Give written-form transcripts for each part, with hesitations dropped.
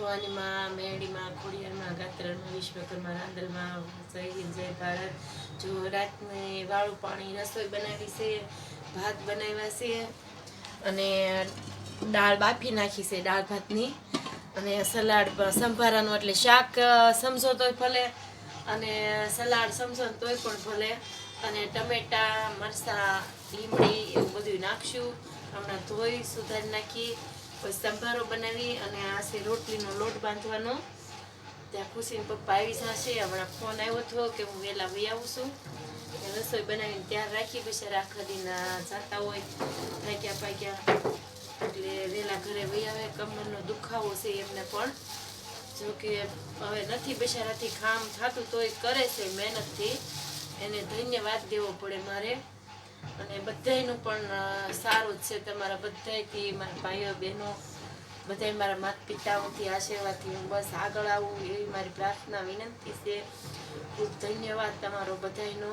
ભવાની માં, મેરડી માં, ખોડિયાર માં, ગાત્રણ માં, વિશ્વકર્મા, રાંદલ માં, જય હિન્દ જય ભારત. જો રાતને વાળું પાણી રસોઈ બનાવી છે, ભાત બનાવ્યા છે અને દાળ બાફી નાખી છે દાળ ભાતની, અને સલાડ સંભારાનું એટલે શાક સમજો તોય ભલે અને સલાડ સમજો તોય પણ ભલે, અને ટમેટા, મરચાં, લીમડી એવું બધું નાખશું. હમણાં ધોઈ સુધારી નાખી પછી સંભારો બનાવી અને આ છે રોટલીનો લોટ બાંધવાનો. ત્યાં ખુશીના પપ્પા આવી જશે. હમણાં ફોન આવ્યો હતો કે હું વહેલા વહી આવું છું. રસોઈ બનાવીને ત્યાં રાખી પછી આખા દીના જાતા હોય થાક્યા પાક્યા એટલે વહેલા ઘરે વહી આવે. કમરનો દુખાવો છે એમને પણ, જોકે હવે નથી બિચારાથી કામ થતું તોય કરે છે મહેનતથી, એને ધન્યવાદ દેવો પડે મારે. અને બધાયનું પણ સારું જ છે, તમારા બધાયથી, મારા ભાઈઓ બહેનો બધા મારા માતા પિતાઓથી આશીર્વાદથી હું બસ આગળ આવું એવી મારી પ્રાર્થના વિનંતી છે. ખૂબ ધન્યવાદ તમારો બધાયનો.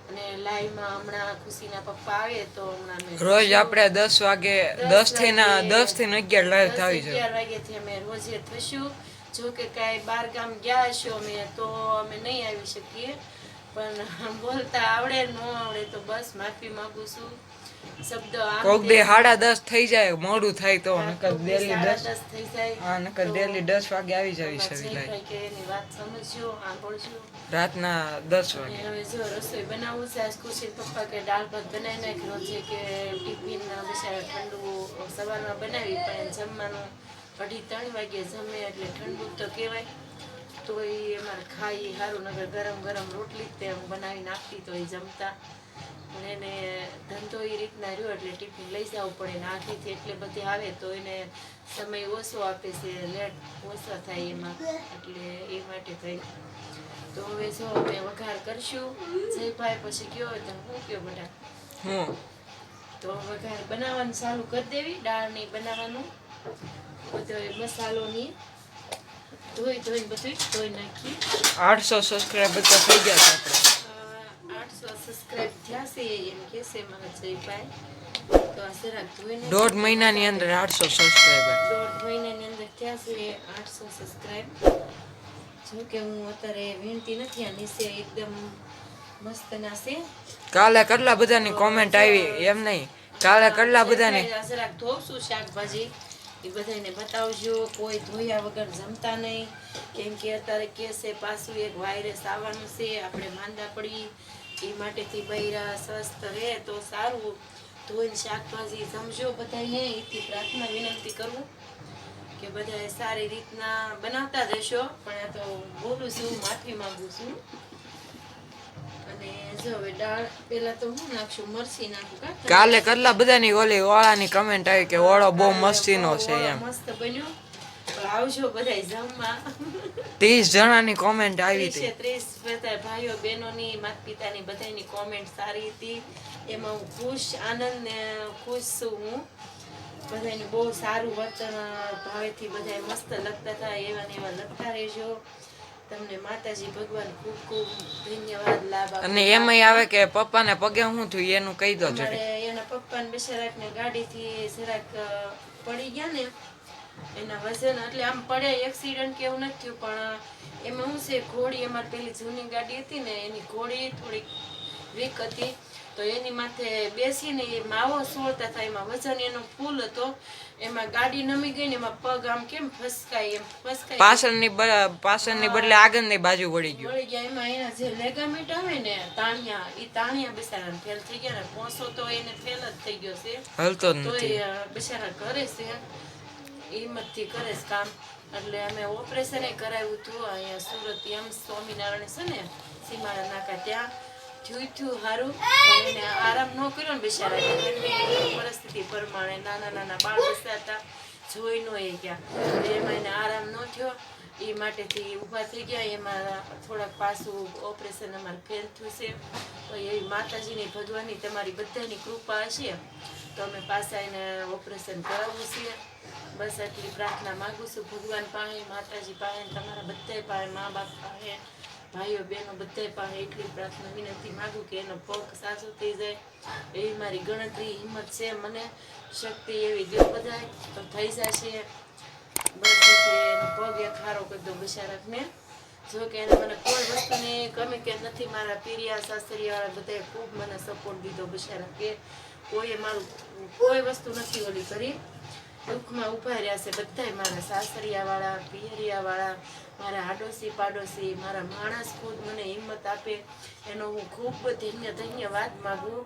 અને લાઈવમાં હમણાં ખુશીના પપ્પા આવે તો હમણાં રોજ આપણે 10 વાગે 10 થી 11 લાઈવ આવી છે. 11 વાગ્યાથી અમે રોજે થશું. જો કે કાંઈ બહાર ગામ ગયા હશો અમે તો અમે નહીં આવી શકીએ, પણ બોલતા આવડે ન આવડે તો બસ માફી માંગુ છું. શબ્દ કોક દે 10:30 થઈ જાય, મોડું થાય તો નકર ડેલી 10 થઈ જાય. હા, નકર ડેલી 10 વાગે આવી જવી છે લાઈવ કે એની વાત સમજજો, સાંભળજો. રાતના 10 વાગે. હવે જો રસોઈ બનાવું છે. આજ ખુશી પપ્પા કે દાળ ભાત બનાવી નાખ્યો છે કે ટિફિન બિચારા ઠંડુ સવારમાં બનાવી, પણ જમવાનું 2:30 વાગે જમે એટલે ઠંડુ તો કહેવાય. તો એ અમારે ખાઈ સારું, નગર ગરમ ગરમ રોટલી તે હું બનાવી નાખતી તો એ જમતા. પણ એને ધંધો એ રીતના રહ્યો એટલે ટિફિન લઈ જવું પડે ને આખીથી એટલે બધી આવે તો એને સમય ઓછો આપે છે, લેટ ઓછો થાય એમાં, એટલે એ માટે થઈ. તો હવે જો અમે વઘાર કરશું. જયભાઈ પછી કયો તો હું કયો બધા તો વઘાર બનાવવાનું ચાલુ કરી દેવી. દાળની બનાવવાનું બધો મસાલોની ધોઈને બધું ધોઈ નાખી. 800 સબસ્ક્રાઇબર તો થઈ ગયા છે આપણે. 800 સબસ્ક્રાઇબ થયા છે એમ કે છે મારા જયભાઈ. તો આ જરાક ધોઈને 1.5 મહિનાની અંદર 800 સબસ્ક્રાઇબર. 1.5 મહિનાની અંદર થયા છે 800 સબસ્ક્રાઇબ. જો કે હું અત્યારે વીણતી નથી, આ નીચે એકદમ મસ્ત ના છે. કાલે કેટલા બધાની કોમેન્ટ આવી, એમ નહીં, કાલે કેટલા બધાની જરાક ધોવશું શાકભાજી એ બધાને બતાવજો. કોઈ ધોયા વગર જમતા નહીં, કેમ કે અત્યારે કે છે પાછું એક વાયરસ આવવાનું છે, આપણે માંદા પડી. એ માટેથી બૈરા સ્વસ્થ રહે તો સારું. ધોઈને શાકભાજી જમજો બધાને, એથી પ્રાર્થના વિનંતી કરું કે બધા સારી રીતના બનાવતા જશો. પણ આ તો બોલું છું, માફી માંગુ છું. અને જો હવે દાળ પેલા તો હું નાખશું, મરચી નાખું. કાલે કેટલા બધાની ઓલી ઓળાની કમેન્ટ આવી કે ઓળો બહુ મસ્તીનો છે એમ. મસ્ત બન્યું. આવજો બધા જમવા. 30 જણાની કોમેન્ટ આવી હતી. 30 બધા ભાઈઓ બહેનોની, માતા પિતાની બધાની કોમેન્ટ સારી હતી. એમાં હું ખુશ, આનંદ ને ખુશ છું. હું બધાને બહુ સારું વર્તન ભાવેથી બધા મસ્ત લખતા હતા. એવા ને એવા લખતા રહેજો. તમને માતાજી ભગવાન ખૂબ ખૂબ ધન્યવાદ લાભ આપે. અને એમાંય આવે કે પપ્પાને પગે હું થયું એનું કહી દો જરી. એના પપ્પાને બિચારાકને ગાડીથી જરાક પડી ગયા ને, એના વજન એટલે આમ પડે એક્સિડન્ટ કે એવું નથી થયું, પણ એમાં શું છે ઘોડી અમારી પેલી જૂની ગાડી હતી ને એની ઘોડી થોડીક વીક હતી, તો એની માથે બેસીને એ માવો સોળતા હતા. એમાં વજન એનો ફૂલ હતો, એમાં ગાડી નમી ગઈ ને એમાં પગ આમ કેમ ફસકાય, એમ ફસકાય, પાછળની બદલે આગળની બાજુ વળી ગયા. એમાં એના જે લેગામેન્ટ આવે ને તાણિયા, એ તાણિયા બિચારા ફેલ થઈ ગયા ને પોસો તો એને ફેલ જ થઈ ગયો છે. હલતો તો નથી. એ બિચારા કરે છે, હિંમતથી કરે છે કામ. એટલે અમે ઓપરેશન કરાવ્યું હતું અહીંયા સુરત એમ સ્વામિનારાયણ છે ને સીમાડા નાકા, ત્યાં થયું સારું. પણ એને આરામ ન કર્યો ને બિચારા, પરિસ્થિતિ પ્રમાણે નાના નાના બાળ બચ્ચા હતા, જોઈ ન એ ગયા, એમાં એને આરામ ન થયો. એ માટેથી ઊભા થઈ ગયા. એમાં થોડાક પાછું ઓપરેશન અમારે ફેલ થયું છે. તો એવી માતાજીની ભગવાનની તમારી બધાની કૃપા હશે તો અમે પાછા એને ઓપરેશન કરાવવું છે. બસ એટલી પ્રાર્થના માગું છું ભગવાન પાસે, માતાજી પાસે, તમારા બધા પાસે, મા બાપ પાસે, ભાઈઓ બહેનો બધા પાસે એટલી પ્રાર્થના વિનંતી માગું કે એનો પગ સાચો થઈ જાય. એવી મારી ગણતરી હિંમત છે, મને શક્તિ એવી દેવ બધાય તો થઈ જશે. બસ પછી એનો પગ એક હારો કરી દો બિચારાને. જો કે એને મને કોઈ વસ્તુની કમી કે નથી. મારા પીરિયા સાસરિયાવાળા બધાએ ખૂબ મને સપોર્ટ દીધો બિચારા, કે કોઈએ મારું કોઈ વસ્તુ નથી ઓલી કરી. દુઃખમાં ઊભા રહ્યા છે બધાય, મારા સાસરિયાવાળા, પિયરિયાવાળા, મારા આડોશી પાડોશી, મારા માણસ ખુદ મને હિંમત આપે, એનો હું ખૂબ ધન્યવાદ માગું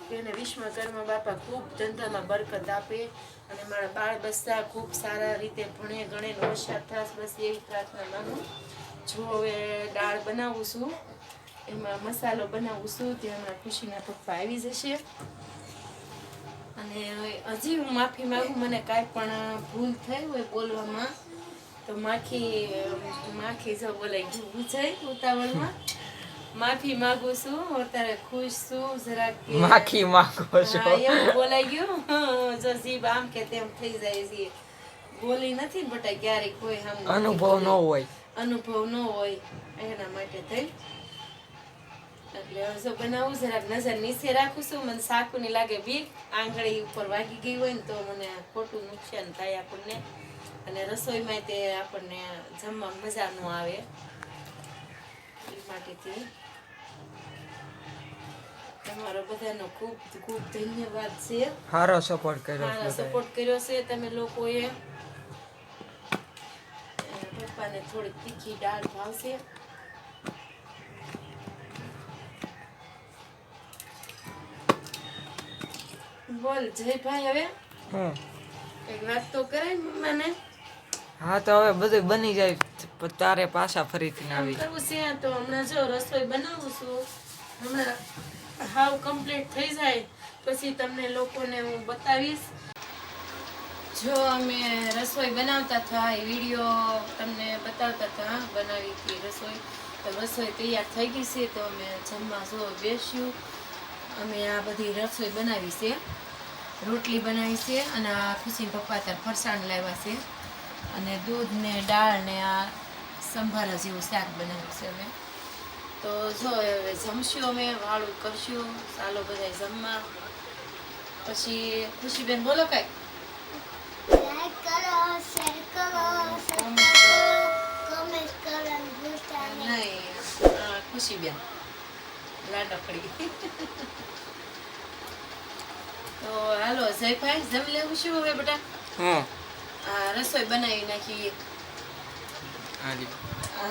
કે એને વિશ્વકર્મા બાપા ખૂબ ધંધામાં બરકત આપે અને મારા બાળ બચ્ચા ખૂબ સારા રીતે ભણે ગણે ને હોશિયાર થાસ, બસ એવી પ્રાર્થના માગું. જો હવે દાળ બનાવું છું, એમાં મસાલો બનાવું છું, ત્યાં હમણાં ખુશીના પપ્પા આવી જશે. અને હજી હું માફી માંગુ, મને કાંઈ પણ ભૂલ થઈ હોય બોલવામાં તો માખી જો બોલાઈ ગયું જાય ઉતાવળમાં, માફી માંગુ છું. અત્યારે ખુશ છું જરાક કે માખી માંગો છો. હા, એવું બોલાઈ ગયું. જો જીભ આમ કે તેમ થઈ જાય છે. બોલી નથી બટા ક્યારેક કોઈ અનુભવ ન હોય, એના માટે થઈ. એટલે જો બનાવું જરાક નજર નીચે રાખું છું. મને સાકું ની લાગે બીક, આંગળી ઉપર વાગી ગઈ હોય ને તો મને ખોટું નુકસાન થાય આપણને, અને રસોઈમાં તે આપણને જમવા મજા ન આવે. એ માટેથી તમારો બધાનો ખૂબ ખૂબ ધન્યવાદ છે. સારો સપોર્ટ કર્યો મારા છે. સપોર્ટ કર્યો છે તમે લોકોએ. પપ્પાને થોડીક તીખી દાળ ભાવશે. બોલ જયભાઈ, હવે કઈક વાત તો કરાય મને. હા તો હવે બધું બની જાય પછી તારે પાછા ફરીથી આવી કરવું છે તો હમણાં જો રસોઈ બનાવું છું, હમણાં હાવ કમ્પ્લીટ થઈ જાય પછી તમને લોકોને હું બતાવીશ. જો અમે રસોઈ બનાવતા હતા, એ વિડીયો તમને બતાવતા હતા, બનાવી હતી રસોઈ. તો રસોઈ તૈયાર થઈ ગઈ છે, તો અમે જમવા જો બેસ્યું. અમે આ બધી રસોઈ બનાવી છે, રોટલી બનાવી છે, અને આ ખુશી પપ્પા ત્યાં ફરસાણ લાવ્યા છે, અને દૂધ ને દાળ ને આ સંભારા જેવું શાક બનાવ્યું છે અમે. તો જો હવે જમશું, અમે વાળું કરશું, ચાલો બધા જમવા. પછી ખુશીબેન બોલો કઈ. લાઈક કરો, શેર કરો, સબસ્ક્રાઇબ કરો, કમેન્ટ કરો, ભૂલતા નહીં. નહીં, ખુશીબેન લાડકડી. તો હાલો જયભાઈ, જમી લેવું શું હવે બેટા? આ રસોઈ બનાવી નાખી. આ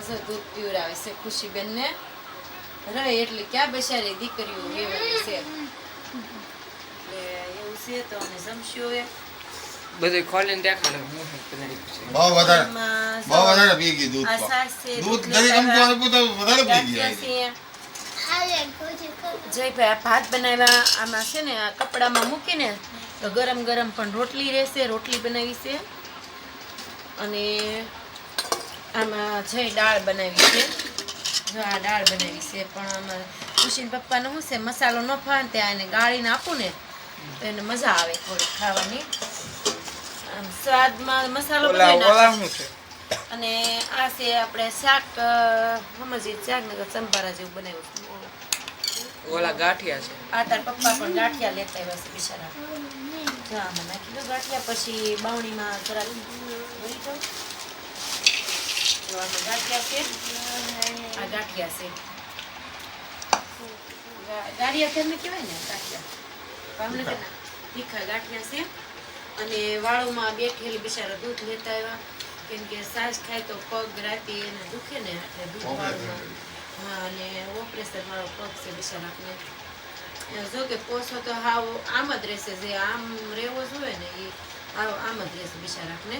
જો દૂધ પીવડાવે છે ખુશીબેન ને, રહે એટલે ક્યાં બેસાડી દીકરીઓ રહેવાની છે, એટલે એવું છે. તો અમે જમશું હવે. બધું ખોલીને દેખાડો હું બનાવ્યું છે. બહુ વધારે પી ગઈ દૂધ. આ સાસ છે, દૂધ દૂધને દરેક કાઢવા, અમુક વધારે પી ગાંઠિયા ગયા. છે. હાલે ખુશી કરો. જયભાઈ આ ભાત બનાવ્યા, આમાં છે ને આ કપડામાં મૂકીને તો ગરમ ગરમ પણ રોટલી રહેશે, રોટલી બનાવી છે. અને આમાં જય દાળ બનાવી છે, જો આ દાળ બનાવી છે. પણ આમાં ખુશીન પપ્પાને શું છે, મસાલો ન ફાવે ત્યાં એને ગાળીને આપું ને તો એને મજા આવે થોડી ખાવાની. આમ સ્વાદમાં મસાલો બધો નાખે. અને આ છે આપણે શાક, સમજી શાક ને સંભારા જેવું બનાવ્યું. ઓલા ગાંઠિયા છે. આ તાર પપ્પા પણ ગાંઠિયા લેતા આવ્યા છે બિચારા. જો આમાં નાખી દો ગાંઠિયા, પછી બાવણીમાં જરાક ભરી દો. જો આમાં ગાંઠિયા છે, આ ગાંઠિયા છે. ગાંઠિયા તેમને કહેવાય ને, ગાંઠિયા ભાવનગરના તીખા ગાંઠિયા છે. અને વાળુમાં બેઠેલી બિચારા દૂધ લેતા આવ્યા, કેમ કે સાસ ખાય તો પગ રાતે એને દુખે ને, એટલે દૂધ વાળુમાં. હા, અને ઓપરેશન વાળો પગ છે બિચારાને. જો કે પોસો તો હાવ આમ જ રહેશે, જે આમ રહેવો જોઈએ ને એ આમ જ રહેશે બિચારાને.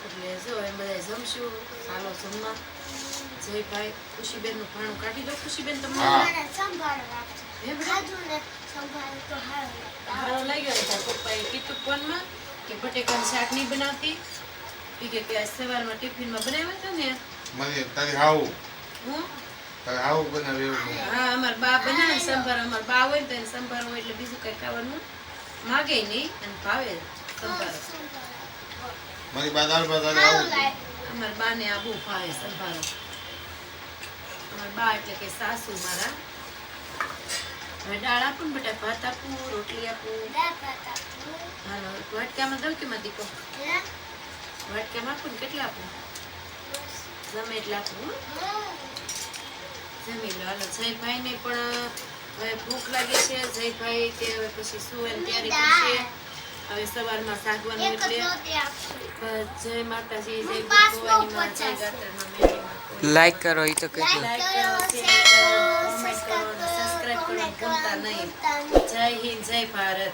એટલે જો એમ બધા જમશું, ચાલો જમવા. જયભાઈ ખુશીબેનનું ભાણું કાઢી દો. ખુશીબેન તમને મારે સંભાળ રાખજો. હે બેટા? ખાધું ને સંભાળ તો હારું લાગે. હારો લાગ્યો ને તાર પપ્પાએ કીધું ફોનમાં કે બટેકાનું શાક નહીં બનાવતી, એ કે આજ સવારમાં ટિફિનમાં બનાવ્યા હતા ને. મને તારી હાવું હું તારી હાવું બનાવે એવું નહીં. હા, અમારા બા બનાવે ને સંભાર. અમારા બા હોય ને તો એને સંભાર હોય એટલે બીજું કઈ ખાવાનું માગે નહીં, અને ભાવે સંભાર. મારી બા દાળ ભાત તારી હારું હાવું. લાગે. અમારા બાને આ બહુ ભાવે સંભારો. અમારા બા એટલે કે સાસુ મારા. હવે દાળ આપું ને બેટા, ભાત આપું, રોટલી આપું. દાળ ભાત આપું. હાલો વાટકામાં દઉં કે માં દીકો? હે? વાટકામાં આપું ને કેટલા આપું? ગમે એટલા આપું હો. જમી લો હાલો. જયભાઈને પણ હવે ભૂખ લાગે છે. જયભાઈ કે હવે પછી સુવાની તૈયારી કરશે. હવે સવારમાં સાગવાનું એક જ એટલે રોટી આપશું. જય માતાજી, જય પાસ બહુ ભગવાનીમાં, જય પચાસ. ગાત્રામાં, મેળીમાં. લાઈક કરો એ તો કહેજો. લાઈક કરો, શેર કરો, કોમેન્ટ કરો, સબસ્ક્રાઇબ કરવાનું ભૂલતા નહીં. જય હિન્દ, જય ભારત.